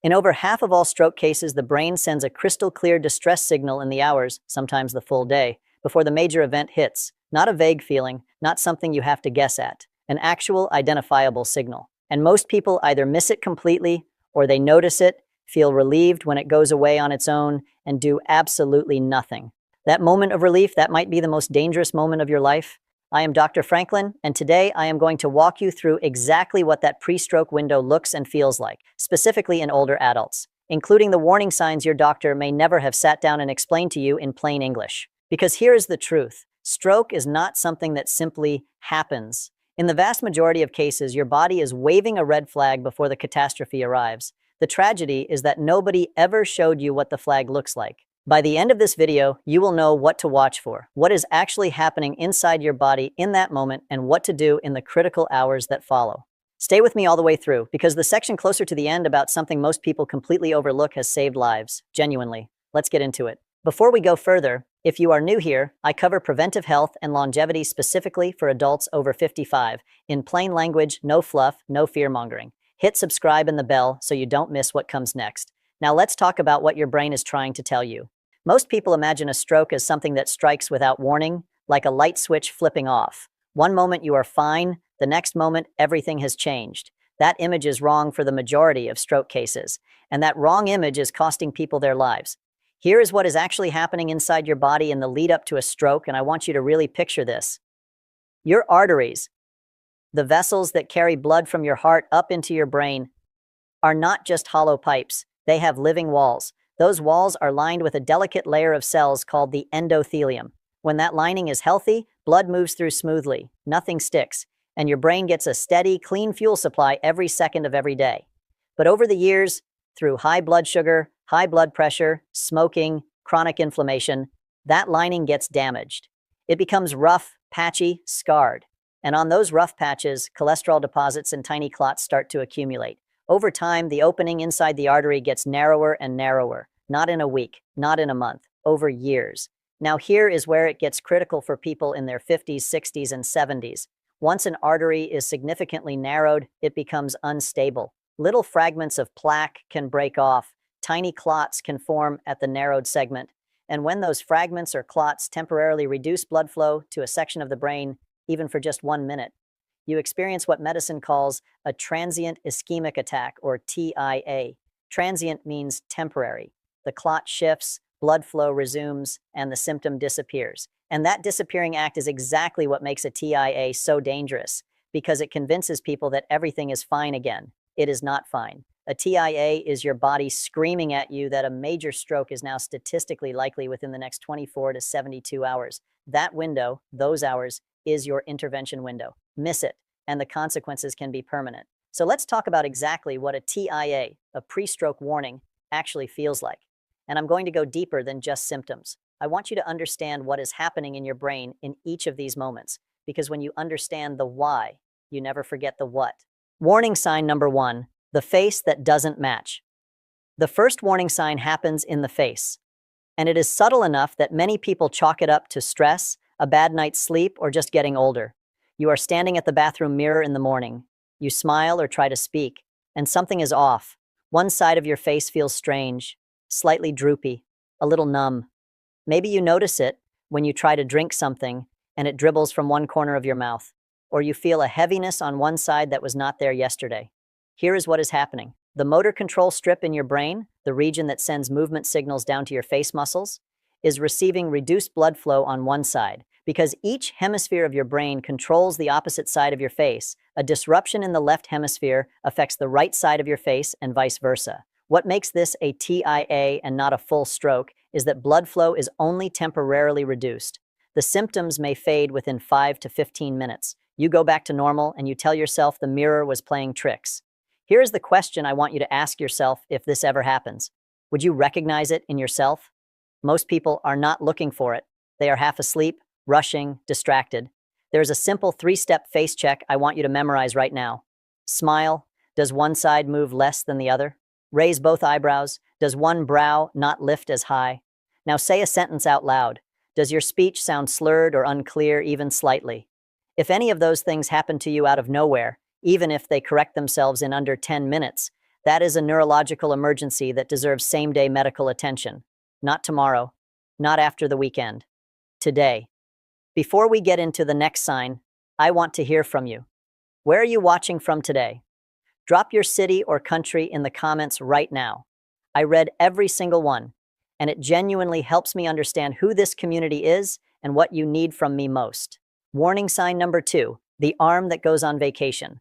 In over half of all stroke cases, the brain sends a crystal clear distress signal in the hours, sometimes the full day, before the major event hits. Not a vague feeling, not something you have to guess at, an actual identifiable signal. And most people either miss it completely or they notice it, feel relieved when it goes away on its own, and do absolutely nothing. That moment of relief, that might be the most dangerous moment of your life. I am Dr. Franklin, and today I am going to walk you through exactly what that pre-stroke window looks and feels like, specifically in older adults, including the warning signs your doctor may never have sat down and explained to you in plain English. Because here is the truth. Stroke is not something that simply happens. In the vast majority of cases, your body is waving a red flag before the catastrophe arrives. The tragedy is that nobody ever showed you what the flag looks like. By the end of this video, you will know what to watch for, what is actually happening inside your body in that moment, and what to do in the critical hours that follow. Stay with me all the way through, because the section closer to the end about something most people completely overlook has saved lives, genuinely. Let's get into it. Before we go further, if you are new here, I cover preventive health and longevity specifically for adults over 55. In plain language, no fluff, no fear-mongering. Hit subscribe and the bell so you don't miss what comes next. Now let's talk about what your brain is trying to tell you. Most people imagine a stroke as something that strikes without warning, like a light switch flipping off. One moment you are fine, the next moment everything has changed. That image is wrong for the majority of stroke cases, and that wrong image is costing people their lives. Here is what is actually happening inside your body in the lead up to a stroke, and I want you to really picture this. Your arteries, the vessels that carry blood from your heart up into your brain, are not just hollow pipes. They have living walls. Those walls are lined with a delicate layer of cells called the endothelium. When that lining is healthy, blood moves through smoothly, nothing sticks, and your brain gets a steady, clean fuel supply every second of every day. But over the years, through high blood sugar, high blood pressure, smoking, chronic inflammation, that lining gets damaged. It becomes rough, patchy, scarred. And on those rough patches, cholesterol deposits and tiny clots start to accumulate. Over time, the opening inside the artery gets narrower and narrower, not in a week, not in a month, over years. Now here is where it gets critical for people in their 50s, 60s, and 70s. Once an artery is significantly narrowed, it becomes unstable. Little fragments of plaque can break off, tiny clots can form at the narrowed segment, and when those fragments or clots temporarily reduce blood flow to a section of the brain, even for just 1 minute, you experience what medicine calls a transient ischemic attack, or TIA. Transient means temporary. The clot shifts, blood flow resumes, and the symptom disappears. And that disappearing act is exactly what makes a TIA so dangerous, because it convinces people that everything is fine again. It is not fine. A TIA is your body screaming at you that a major stroke is now statistically likely within the next 24 to 72 hours. That window, those hours, is your intervention window. Miss it, and the consequences can be permanent. So let's talk about exactly what a TIA, a pre-stroke warning, actually feels like. And I'm going to go deeper than just symptoms. I want you to understand what is happening in your brain in each of these moments, because when you understand the why, you never forget the what. Warning sign number 1, the face that doesn't match. The first warning sign happens in the face, and it is subtle enough that many people chalk it up to stress, a bad night's sleep, or just getting older. You are standing at the bathroom mirror in the morning. You smile or try to speak, and something is off. One side of your face feels strange, slightly droopy, a little numb. Maybe you notice it when you try to drink something and it dribbles from one corner of your mouth, or you feel a heaviness on one side that was not there yesterday. Here is what is happening. The motor control strip in your brain, the region that sends movement signals down to your face muscles, is receiving reduced blood flow on one side. Because each hemisphere of your brain controls the opposite side of your face, a disruption in the left hemisphere affects the right side of your face and vice versa. What makes this a TIA and not a full stroke is that blood flow is only temporarily reduced. The symptoms may fade within 5 to 15 minutes. You go back to normal and you tell yourself the mirror was playing tricks. Here is the question I want you to ask yourself if this ever happens. Would you recognize it in yourself? Most people are not looking for it. They are half asleep, rushing, distracted. There's a simple 3-step face check I want you to memorize right now. Smile. Does one side move less than the other? Raise both eyebrows. Does one brow not lift as high? Now say a sentence out loud. Does your speech sound slurred or unclear even slightly? If any of those things happen to you out of nowhere, even if they correct themselves in under 10 minutes, That is a neurological emergency that deserves same-day medical attention. Not tomorrow, not after the weekend. Today. Before we get into the next sign, I want to hear from you. Where are you watching from today? Drop your city or country in the comments right now. I read every single one, and it genuinely helps me understand who this community is and what you need from me most. Warning sign number 2, the arm that goes on vacation.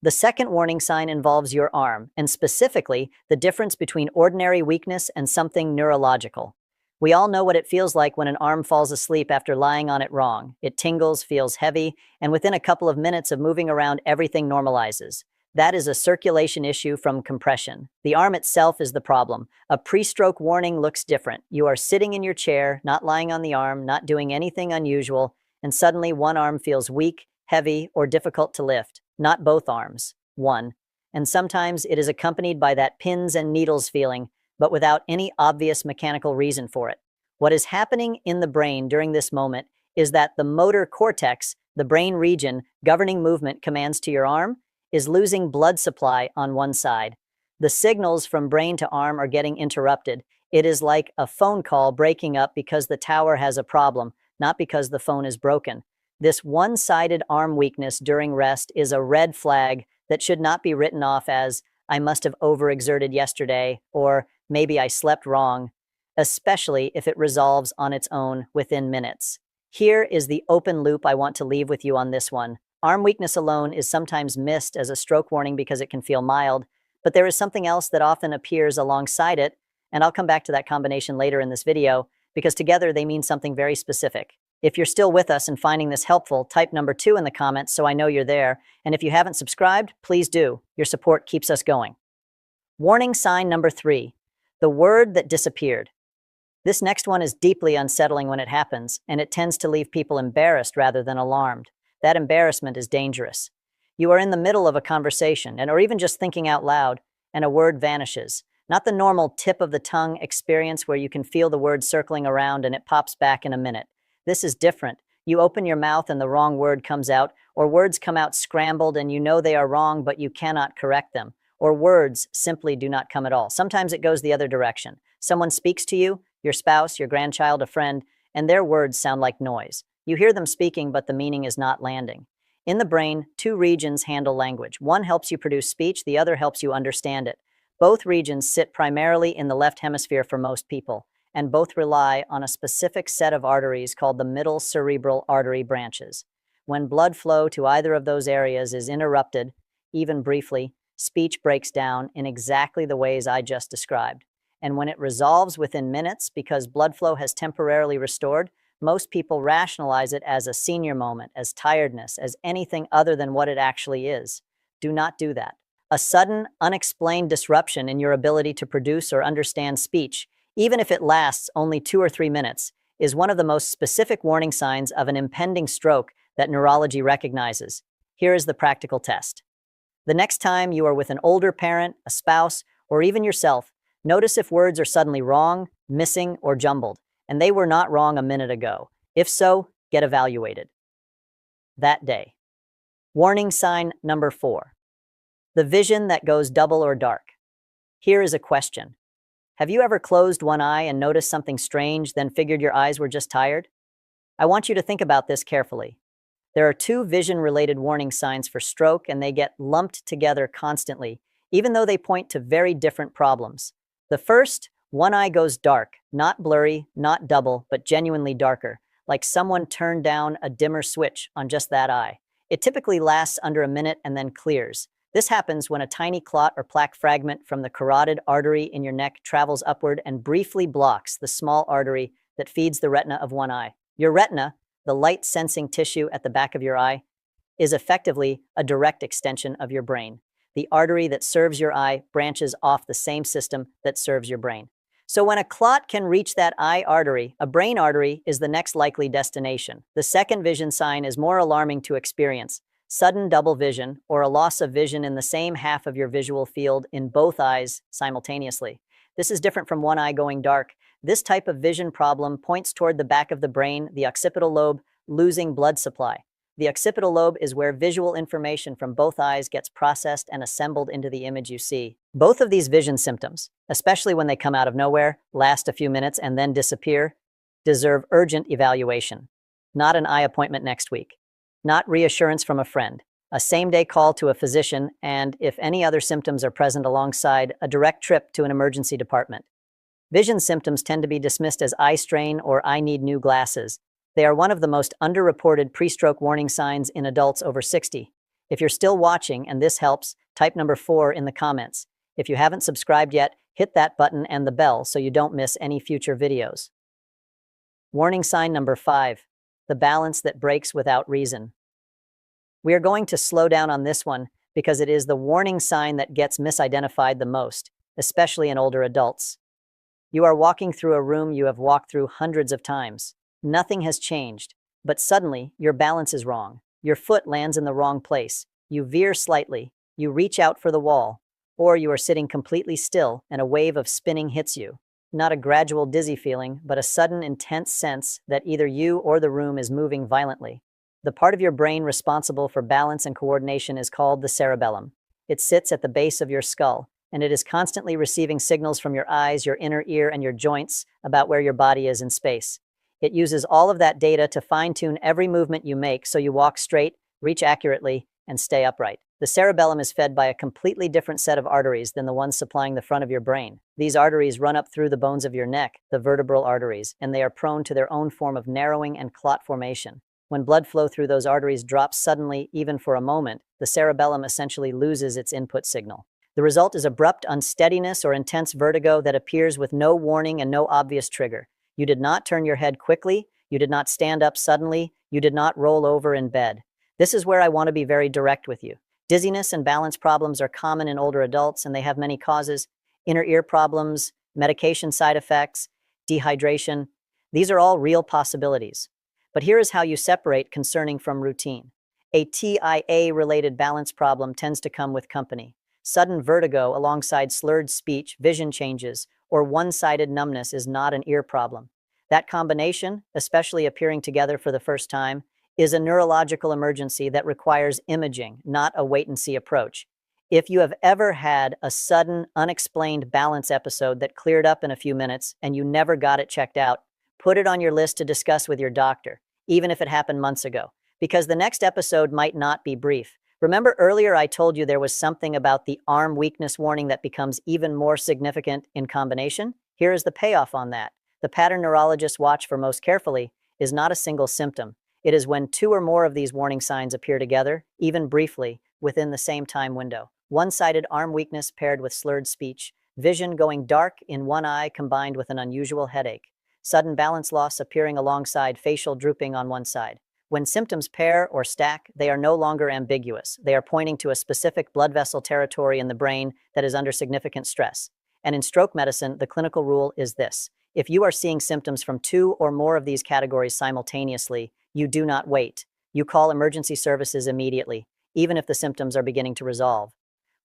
The second warning sign involves your arm, and specifically, the difference between ordinary weakness and something neurological. We all know what it feels like when an arm falls asleep after lying on it wrong. It tingles, feels heavy, and within a couple of minutes of moving around, everything normalizes. That is a circulation issue from compression. The arm itself is the problem. A pre-stroke warning looks different. You are sitting in your chair, not lying on the arm, not doing anything unusual, and suddenly one arm feels weak, heavy, or difficult to lift. Not both arms, one. And sometimes it is accompanied by that pins and needles feeling, but without any obvious mechanical reason for it. What is happening in the brain during this moment is that the motor cortex, the brain region governing movement commands to your arm, is losing blood supply on one side. The signals from brain to arm are getting interrupted. It is like a phone call breaking up because the tower has a problem, not because the phone is broken. This one-sided arm weakness during rest is a red flag that should not be written off as, I must have overexerted yesterday, or maybe I slept wrong, especially if it resolves on its own within minutes. Here is the open loop I want to leave with you on this one. Arm weakness alone is sometimes missed as a stroke warning because it can feel mild, but there is something else that often appears alongside it, and I'll come back to that combination later in this video, because together they mean something very specific. If you're still with us and finding this helpful, type number 2 in the comments so I know you're there. And if you haven't subscribed, please do. Your support keeps us going. Warning sign number 3, the word that disappeared. This next one is deeply unsettling when it happens, and it tends to leave people embarrassed rather than alarmed. That embarrassment is dangerous. You are in the middle of a conversation, or even just thinking out loud, and a word vanishes. Not the normal tip of the tongue experience where you can feel the word circling around and it pops back in a minute. This is different. You open your mouth and the wrong word comes out, or words come out scrambled and you know they are wrong but you cannot correct them, or words simply do not come at all. Sometimes it goes the other direction. Someone speaks to you, your spouse, your grandchild, a friend, and their words sound like noise. You hear them speaking but the meaning is not landing. In the brain, 2 regions handle language. One helps you produce speech, the other helps you understand it. Both regions sit primarily in the left hemisphere for most people, and both rely on a specific set of arteries called the middle cerebral artery branches. When blood flow to either of those areas is interrupted, even briefly, speech breaks down in exactly the ways I just described. And when it resolves within minutes because blood flow has temporarily restored, most people rationalize it as a senior moment, as tiredness, as anything other than what it actually is. Do not do that. A sudden, unexplained disruption in your ability to produce or understand speech, even if it lasts only 2 or 3 minutes, is one of the most specific warning signs of an impending stroke that neurology recognizes. Here is the practical test. The next time you are with an older parent, a spouse, or even yourself, notice if words are suddenly wrong, missing, or jumbled, and they were not wrong a minute ago. If so, get evaluated. That day. Warning sign number 4. The vision that goes double or dark. Here is a question. Have you ever closed one eye and noticed something strange, then figured your eyes were just tired? I want you to think about this carefully. There are 2 vision-related warning signs for stroke, and they get lumped together constantly, even though they point to very different problems. The first, one eye goes dark, not blurry, not double, but genuinely darker, like someone turned down a dimmer switch on just that eye. It typically lasts under a minute and then clears. This happens when a tiny clot or plaque fragment from the carotid artery in your neck travels upward and briefly blocks the small artery that feeds the retina of one eye. Your retina, the light-sensing tissue at the back of your eye, is effectively a direct extension of your brain. The artery that serves your eye branches off the same system that serves your brain. So when a clot can reach that eye artery, a brain artery is the next likely destination. The second vision sign is more alarming to experience. Sudden double vision, or a loss of vision in the same half of your visual field in both eyes simultaneously. This is different from one eye going dark. This type of vision problem points toward the back of the brain, the occipital lobe, losing blood supply. The occipital lobe is where visual information from both eyes gets processed and assembled into the image you see. Both of these vision symptoms, especially when they come out of nowhere, last a few minutes, and then disappear, deserve urgent evaluation. Not an eye appointment next week. Not reassurance from a friend. A same-day call to a physician, and if any other symptoms are present alongside, a direct trip to an emergency department. Vision symptoms tend to be dismissed as eye strain or I need new glasses. They are one of the most underreported pre-stroke warning signs in adults over 60. If you're still watching and this helps, type number 4 in the comments. If you haven't subscribed yet, hit that button and the bell so you don't miss any future videos. Warning sign number 5. The balance that breaks without reason. We are going to slow down on this one because it is the warning sign that gets misidentified the most, especially in older adults. You are walking through a room you have walked through hundreds of times. Nothing has changed, but suddenly your balance is wrong. Your foot lands in the wrong place. You veer slightly. You reach out for the wall, or you are sitting completely still and a wave of spinning hits you. Not a gradual dizzy feeling, but a sudden intense sense that either you or the room is moving violently. The part of your brain responsible for balance and coordination is called the cerebellum. It sits at the base of your skull, and it is constantly receiving signals from your eyes, your inner ear, and your joints about where your body is in space. It uses all of that data to fine-tune every movement you make so you walk straight, reach accurately, and stay upright. The cerebellum is fed by a completely different set of arteries than the ones supplying the front of your brain. These arteries run up through the bones of your neck, the vertebral arteries, and they are prone to their own form of narrowing and clot formation. When blood flow through those arteries drops suddenly, even for a moment, the cerebellum essentially loses its input signal. The result is abrupt unsteadiness or intense vertigo that appears with no warning and no obvious trigger. You did not turn your head quickly, you did not stand up suddenly, you did not roll over in bed. This is where I want to be very direct with you. Dizziness and balance problems are common in older adults, and they have many causes. Inner ear problems, medication side effects, dehydration. These are all real possibilities. But here is how you separate concerning from routine. A TIA-related balance problem tends to come with company. Sudden vertigo alongside slurred speech, vision changes, or one-sided numbness is not an ear problem. That combination, especially appearing together for the first time, is a neurological emergency that requires imaging, not a wait-and-see approach. If you have ever had a sudden, unexplained balance episode that cleared up in a few minutes and you never got it checked out, put it on your list to discuss with your doctor, even if it happened months ago, because the next episode might not be brief. Remember earlier I told you there was something about the arm weakness warning that becomes even more significant in combination? Here is the payoff on that. The pattern neurologists watch for most carefully is not a single symptom. It is when 2 or more of these warning signs appear together, even briefly, within the same time window. One-sided arm weakness paired with slurred speech, vision going dark in one eye combined with an unusual headache, sudden balance loss appearing alongside facial drooping on one side. When symptoms pair or stack, they are no longer ambiguous. They are pointing to a specific blood vessel territory in the brain that is under significant stress. And in stroke medicine, the clinical rule is this. If you are seeing symptoms from 2 or more of these categories simultaneously, you do not wait. You call emergency services immediately, even if the symptoms are beginning to resolve.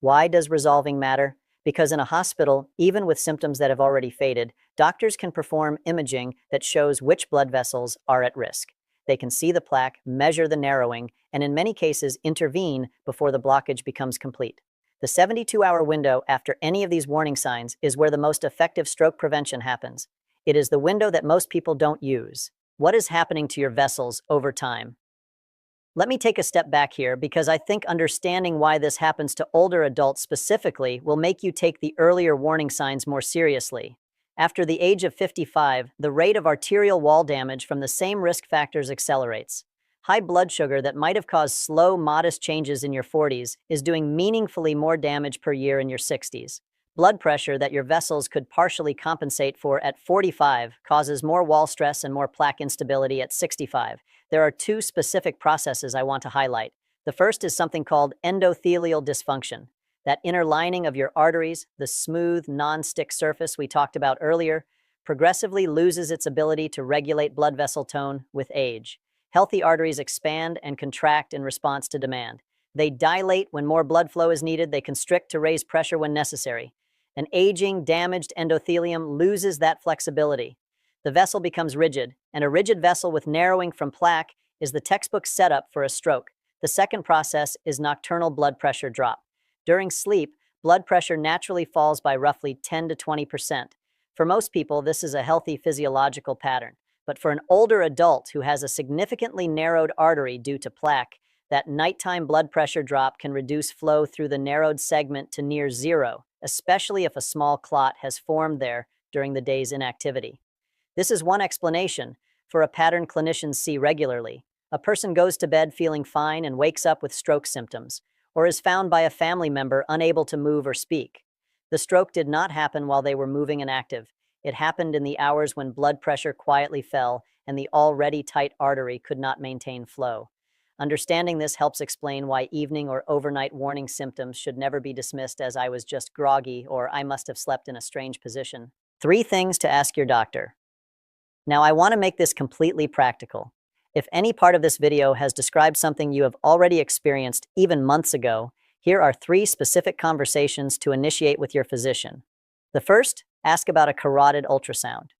Why does resolving matter? Because in a hospital, even with symptoms that have already faded, doctors can perform imaging that shows which blood vessels are at risk. They can see the plaque, measure the narrowing, and in many cases intervene before the blockage becomes complete. The 72-hour window after any of these warning signs is where the most effective stroke prevention happens. It is the window that most people don't use. What is happening to your vessels over time? Let me take a step back here because I think understanding why this happens to older adults specifically will make you take the earlier warning signs more seriously. After the age of 55, the rate of arterial wall damage from the same risk factors accelerates. High blood sugar that might have caused slow, modest changes in your 40s is doing meaningfully more damage per year in your 60s. Blood pressure that your vessels could partially compensate for at 45 causes more wall stress and more plaque instability at 65. There are 2 specific processes I want to highlight. The first is something called endothelial dysfunction. That inner lining of your arteries, the smooth, non-stick surface we talked about earlier, progressively loses its ability to regulate blood vessel tone with age. Healthy arteries expand and contract in response to demand. They dilate when more blood flow is needed. They constrict to raise pressure when necessary. An aging, damaged endothelium loses that flexibility. The vessel becomes rigid, and a rigid vessel with narrowing from plaque is the textbook setup for a stroke. The second process is nocturnal blood pressure drop. During sleep, blood pressure naturally falls by roughly 10 to 20%. For most people, this is a healthy physiological pattern. But for an older adult who has a significantly narrowed artery due to plaque, that nighttime blood pressure drop can reduce flow through the narrowed segment to near zero, especially if a small clot has formed there during the day's inactivity. This is one explanation for a pattern clinicians see regularly. A person goes to bed feeling fine and wakes up with stroke symptoms, or is found by a family member unable to move or speak. The stroke did not happen while they were moving and active. It happened in the hours when blood pressure quietly fell and the already tight artery could not maintain flow. Understanding this helps explain why evening or overnight warning symptoms should never be dismissed as "I was just groggy" or "I must have slept in a strange position." 3 things to ask your doctor. Now, I want to make this completely practical. If any part of this video has described something you have already experienced even months ago, here are 3 specific conversations to initiate with your physician. The first, ask about a carotid ultrasound.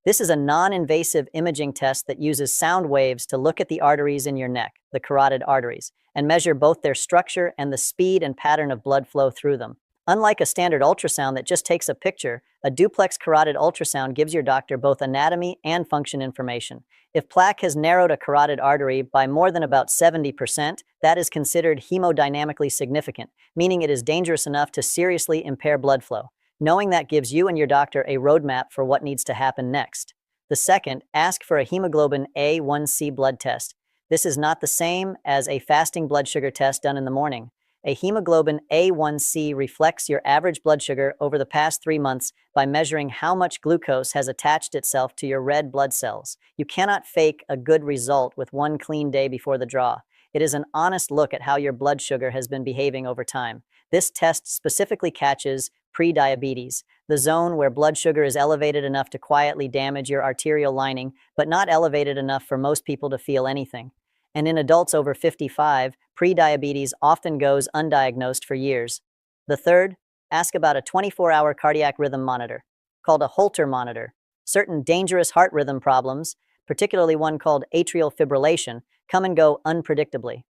This is a non-invasive imaging test that uses sound waves to look at the arteries in your neck, the carotid arteries, and measure both their structure and the speed and pattern of blood flow through them. Unlike a standard ultrasound that just takes a picture, a duplex carotid ultrasound gives your doctor both anatomy and function information. If plaque has narrowed a carotid artery by more than about 70%, that is considered hemodynamically significant, meaning it is dangerous enough to seriously impair blood flow. Knowing that gives you and your doctor a roadmap for what needs to happen next. The second, ask for a hemoglobin A1C blood test. This is not the same as a fasting blood sugar test done in the morning. A hemoglobin A1C reflects your average blood sugar over the past 3 months by measuring how much glucose has attached itself to your red blood cells. You cannot fake a good result with one clean day before the draw. It is an honest look at how your blood sugar has been behaving over time. This test specifically catches prediabetes, the zone where blood sugar is elevated enough to quietly damage your arterial lining, but not elevated enough for most people to feel anything. And in adults over 55, prediabetes often goes undiagnosed for years. The third, ask about a 24-hour cardiac rhythm monitor, called a Holter monitor. Certain dangerous heart rhythm problems, particularly one called atrial fibrillation, come and go unpredictably.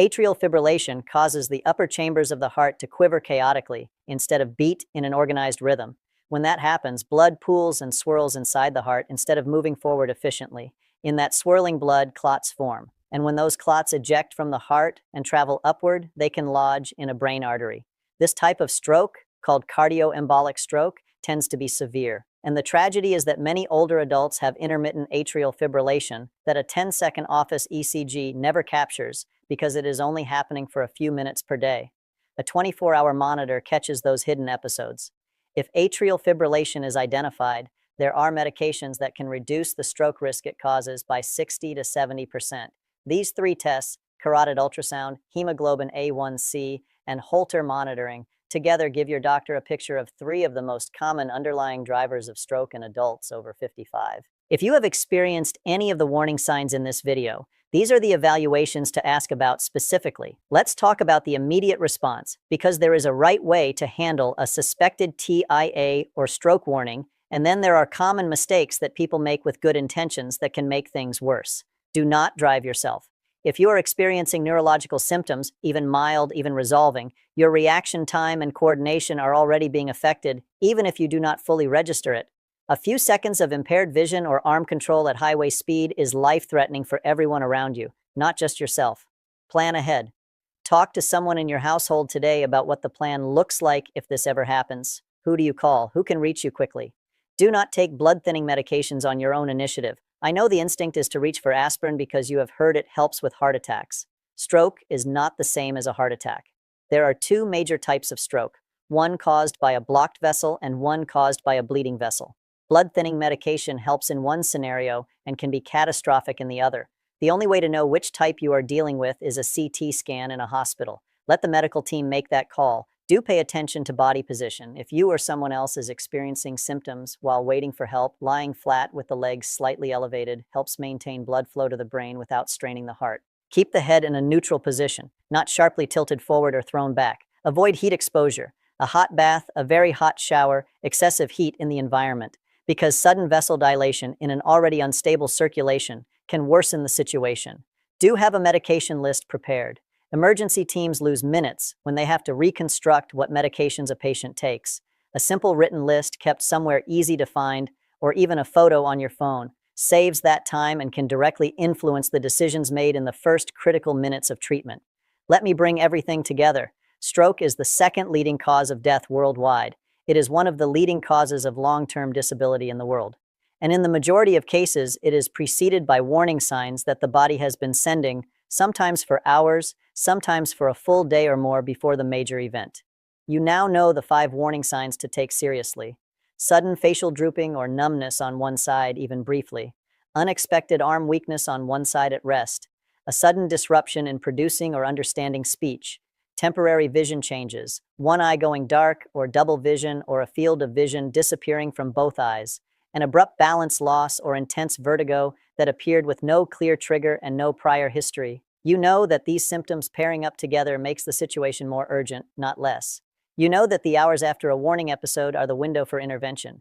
Atrial fibrillation causes the upper chambers of the heart to quiver chaotically instead of beat in an organized rhythm. When that happens, blood pools and swirls inside the heart instead of moving forward efficiently. In that swirling blood, clots form. And when those clots eject from the heart and travel upward, they can lodge in a brain artery. This type of stroke, called cardioembolic stroke, tends to be severe. And the tragedy is that many older adults have intermittent atrial fibrillation that a 10-second office ECG never captures because it is only happening for a few minutes per day. A 24-hour monitor catches those hidden episodes. If atrial fibrillation is identified, there are medications that can reduce the stroke risk it causes by 60 to 70%. These 3 tests, carotid ultrasound, hemoglobin A1C, and Holter monitoring, together give your doctor a picture of 3 of the most common underlying drivers of stroke in adults over 55. If you have experienced any of the warning signs in this video, these are the evaluations to ask about specifically. Let's talk about the immediate response, because there is a right way to handle a suspected TIA or stroke warning, and then there are common mistakes that people make with good intentions that can make things worse. Do not drive yourself. If you are experiencing neurological symptoms, even mild, even resolving, your reaction time and coordination are already being affected, even if you do not fully register it. A few seconds of impaired vision or arm control at highway speed is life-threatening for everyone around you, not just yourself. Plan ahead. Talk to someone in your household today about what the plan looks like if this ever happens. Who do you call? Who can reach you quickly? Do not take blood-thinning medications on your own initiative. I know the instinct is to reach for aspirin because you have heard it helps with heart attacks. Stroke is not the same as a heart attack. There are 2 major types of stroke, one caused by a blocked vessel and one caused by a bleeding vessel. Blood-thinning medication helps in one scenario and can be catastrophic in the other. The only way to know which type you are dealing with is a CT scan in a hospital. Let the medical team make that call. Do pay attention to body position. If you or someone else is experiencing symptoms while waiting for help, lying flat with the legs slightly elevated helps maintain blood flow to the brain without straining the heart. Keep the head in a neutral position, not sharply tilted forward or thrown back. Avoid heat exposure, a hot bath, a very hot shower, excessive heat in the environment, because sudden vessel dilation in an already unstable circulation can worsen the situation. Do have a medication list prepared. Emergency teams lose minutes when they have to reconstruct what medications a patient takes. A simple written list kept somewhere easy to find, or even a photo on your phone, saves that time and can directly influence the decisions made in the first critical minutes of treatment. Let me bring everything together. Stroke is the second leading cause of death worldwide. It is one of the leading causes of long-term disability in the world. And in the majority of cases, it is preceded by warning signs that the body has been sending, sometimes for hours, sometimes for a full day or more before the major event. You now know the 5 warning signs to take seriously. Sudden facial drooping or numbness on one side, even briefly. Unexpected arm weakness on one side at rest. A sudden disruption in producing or understanding speech. Temporary vision changes. One eye going dark or double vision or a field of vision disappearing from both eyes. An abrupt balance loss or intense vertigo that appeared with no clear trigger and no prior history. You know that these symptoms pairing up together makes the situation more urgent, not less. You know that the hours after a warning episode are the window for intervention.